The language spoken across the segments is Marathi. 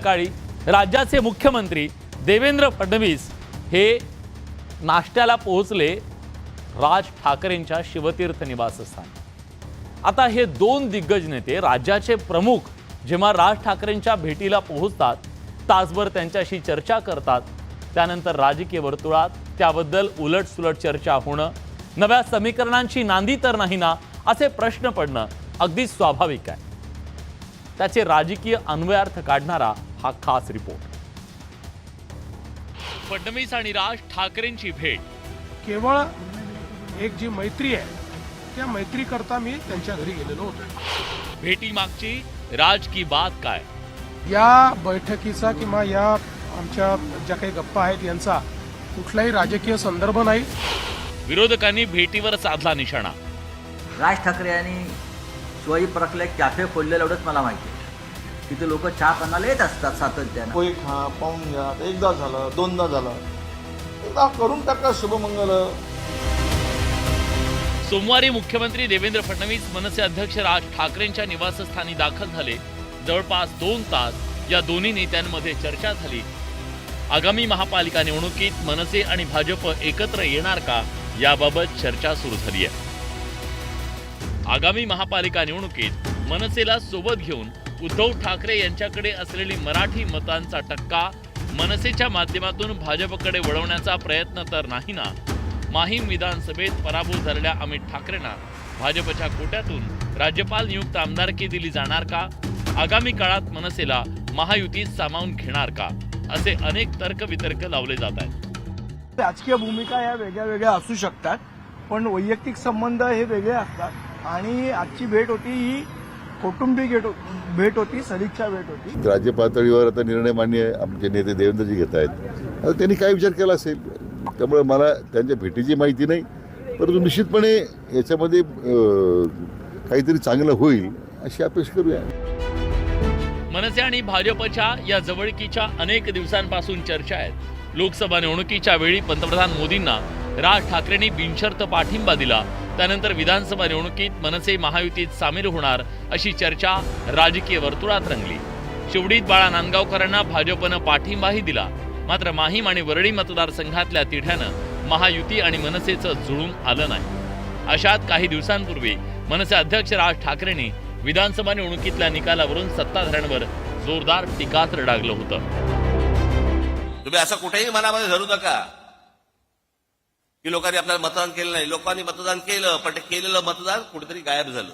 सकाळी राज्याचे मुख्यमंत्री देवेंद्र फडणवीस हे नाश्त्याला पोहोचले राज ठाकरेंच्या शिवतीर्थ निवासस्थानी। आता हे दोन दिग्गज नेते राज्याचे प्रमुख जेव्हा राज ठाकरेंच्या भेटीला पोहोचतात, तासभर त्यांच्याशी चर्चा करतात, त्यानंतर राजकीय वर्तुळात त्याबद्दल उलटसुलट चर्चा होणं, नव्या समीकरणांची नांदी तर नाही ना असे प्रश्न पडणं अगदी स्वाभाविक आहे। त्याचे राजकीय अन्वयार्थ काढणारा हा खास रिपोर्ट। फडणवीस आणि राज ठाकरेंची भेट केवळ एक जी मैत्री आहे त्या मैत्री करता मी त्यांच्या घरी गेलेलो होतो। भेटी मागची राज की बात काय? या बैठकीचा किंवा या आमच्या ज्या काही गप्पा आहेत यांचा कुठलाही राजकीय संदर्भ नाही। विरोधकांनी भेटीवर साधला निशाणा। राज ठाकरे यांनी शिवाजी पार्कला एक कॅफे खोललेलं एवढंच मला माहिती आहे। तिथे लोक चहा पाण्याला येत असतात सातत्यानं। पोहे खा, पाहून घ्या, एकदा झालं, दोनदा झालं, एकदा करून टाका शुभमंगल। सोमवारी मुख्यमंत्री देवेंद्र फडणवीस मनसे अध्यक्ष राज ठाकरेंच्या निवासस्थानी दाखल झाले। जवळपास 2 तास या दोन्ही नेत्यांमध्ये चर्चा झाली। आगामी महापालिका निवडणुकीत मनसे आणि भाजप एकत्र येणार का याबाबत चर्चा सुरू झाली आहे। आगामी महापालिका निवडणुकीत मनसेला सोबत घेऊन उद्धव ठाकरे यांच्याकडे असलेली मराठी मतांचा टक्का मनसेच्या माध्यमातून भाजपकडे वळवण्याचा प्रयत्न तर नाही ना? माहीम विधानसभेत पराभूत झालेल्या अमित ठाकरेंना भाजपच्या कोट्यातून राज्यपाल नियुक्त आमदारकी दिली जाणार का? आगामी काळात मनसेला महायुतीत सामावून घेणार का? असे अनेक तर्कवितर्क लावले जात आहेत। राजकीय भूमिका या वेगळ्या वेगळ्या असू शकतात, पण वैयक्तिक संबंध हे वेगळे असतात। आणि आजची भेट होती ही कौटुंबिक भेट होती, सदिच्छा भेट होती। राज्य पातळीवर आता निर्णय मान्य आमचे नेते देवेंद्रजी घेत आहेत। आता त्यांनी काय विचार केला असेल, त्यामुळे मला त्यांच्या भेटीची माहिती नाही, परंतु निश्चितपणे याच्यामध्ये काहीतरी चांगलं होईल अशी अपेक्षा करूया। मनसे आणि भाजपच्या या जवळकीच्या अनेक दिवसांपासून चर्चा आहेत। लोकसभा निवडणुकीच्या वेळी पंतप्रधान मोदींना राज ठाकरेंनी बिनशर्त पाठिंबा दिला। त्यानंतर विधानसभा निवडणुकीत मनसे महायुतीत सामील होणार अशी चर्चा राजकीय वर्तुळात रंगली। शिवडीत बाळा नांदगावकरांना भाजपनं पाठिंबाही दिला, मात्र माहीम आणि वरळी मतदारसंघातल्या तिढ्यानं महायुती आणि मनसेचं जुळून आलं नाही। अशात काही दिवसांपूर्वी मनसे अध्यक्ष राज ठाकरेंनी विधानसभा निवडणुकीतल्या निकालावरून सत्ताधाऱ्यांवर जोरदार टीकास्त्र डागलं होतं। तुम्ही असं कुठेही मनामध्ये धरू नका की लोकांनी आपल्याला मतदान केलं नाही। लोकांनी मतदान केलं, पण ते केलेलं मतदान कुठेतरी गायब झालं।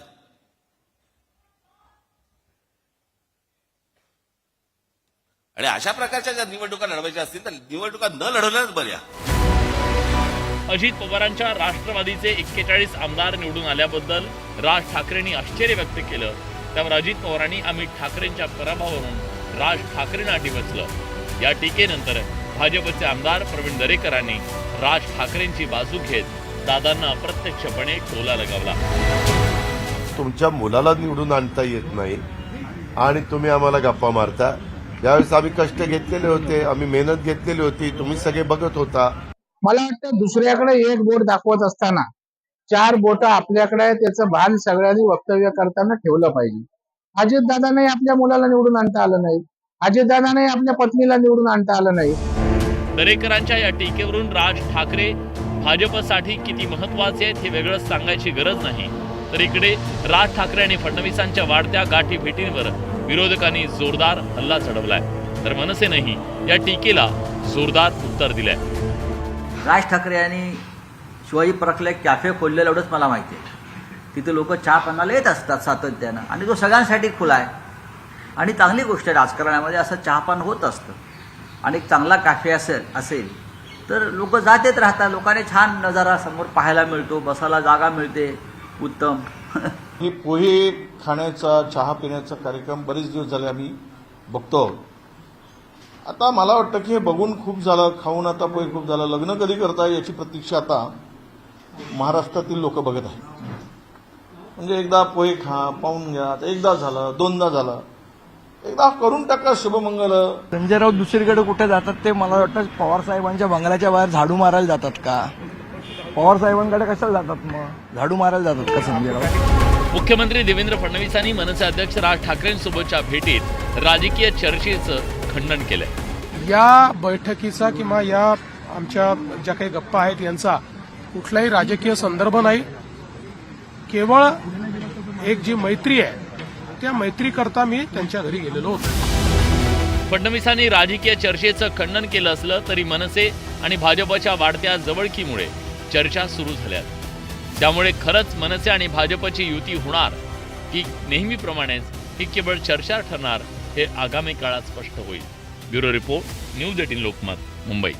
आणि अशा प्रकारच्या ज्या निवडणुका लढवायच्या असतील तर निवडणुका न लढवल्याच बऱ्या। अजित पवारांच्या राष्ट्रवादीचे 41 आमदार निवडून आल्याबद्दल राज ठाकरेंनी आश्चर्य व्यक्त केलं। त्यावर अजित पवारांनी अमित ठाकरेंच्या पराभवावरून राज ठाकरेंना डिवचलं। या टीकेनंतर भाजपचे आमदार प्रवीण दरेकरांनी राज ठाकरेंची बाजू घेत दादांना अप्रत्यक्षपणे टोला लगावला। तुमच्या मुलाला निवडून आणता येत नाही आणि तुम्ही आम्हाला गप्पा मारता। ज्यावेळेस आम्ही कष्ट घेतलेले होते, आम्ही मेहनत घेतलेली होती, तुम्ही सगळे बघत होता। मला वाटतं दुसऱ्याकडे एक बोट दाखवत असताना 4 बोट आपल्याकडे आहे, त्याचं भान सगळ्यांनी वक्तव्य करताना ठेवलं पाहिजे। अजितदादांनाही आपल्या मुलाला निवडून आणता आलं नाही, अजितदादांनाही आपल्या पत्नीला निवडून आणता आलं नाही। दरेकरांच्या या टीकेवरून राज ठाकरे भाजपसाठी किती महत्वाचे आहेत हे वेगळंच सांगायची गरज नाही। तर इकडे राज ठाकरे आणि फडणवीसांच्या वाढत्या गाठी भेटींवर विरोधकांनी जोरदार हल्ला चढवलाय, तर मनसेनेही या टीकेला जोरदार उत्तर दिलंय। राज ठाकरे यांनी शिवाजी पार्कला एक कॅफे खोललेलं एवढंच मला माहिती आहे। तिथे लोक चहा पाण्याला येत असतात सातत्यानं, आणि तो सगळ्यांसाठी खुला आहे आणि चांगली गोष्ट आहे। राजकारणामध्ये असं चहापान होत असतं आणि एक चांगला कॅफे असेल तर लोक जात येत राहतात। लोकांनी छान नजारा समोर पाहायला मिळतो, बसायला जागा मिळते, उत्तम। हे पोहे खाण्याचा, चहा पिण्याचा कार्यक्रम बरेच दिवस झाले आम्ही बघतो। आता मला वाटतं की हे बघून खूप झालं, खाऊन आता पोहे खूप झालं। लग्न कधी करता याची प्रतीक्षा आता महाराष्ट्रातील लोक बघत आहेत। म्हणजे एकदा पोहे खा, पाहून घ्या, एकदा झालं, दोनदा झालं, एकदा करून टाका शुभमंगल। संजय राऊत दुसरीकडे कुठे जातात ते मला वाटतं पवार साहेबांच्या बंगल्याच्या बाहेर झाडू मारायला जातात का? पवार साहेबांकडे कशाला जातात, मग झाडू मारायला जातात का संजय राऊत? मुख्यमंत्री देवेंद्र फडणवीसांनी मनसे अध्यक्ष राज ठाकरेंसोबतच्या भेटीत राजकीय चर्चेचं खंडन केलंय। या बैठकीचा किंवा या आमच्या ज्या काही गप्पा आहेत यांचा कुठलाही राजकीय संदर्भ नाही, केवळ एक जी मैत्री आहे त्या मैत्रीकरता मी त्यांच्या घरी गेलेलो होतो। फडणवीसांनी राजकीय चर्चेचं खंडन केलं असलं तरी मनसे आणि भाजपच्या वाढत्या जवळकीमुळे चर्चा सुरू झाल्यात। त्यामुळे खरंच मनसे आणि भाजपची युती होणार की नेहमीप्रमाणेच ही केवळ चर्चा ठरणार हे आगामी काळात स्पष्ट होईल। Bureau report, news 18 Lokmat, Mumbai.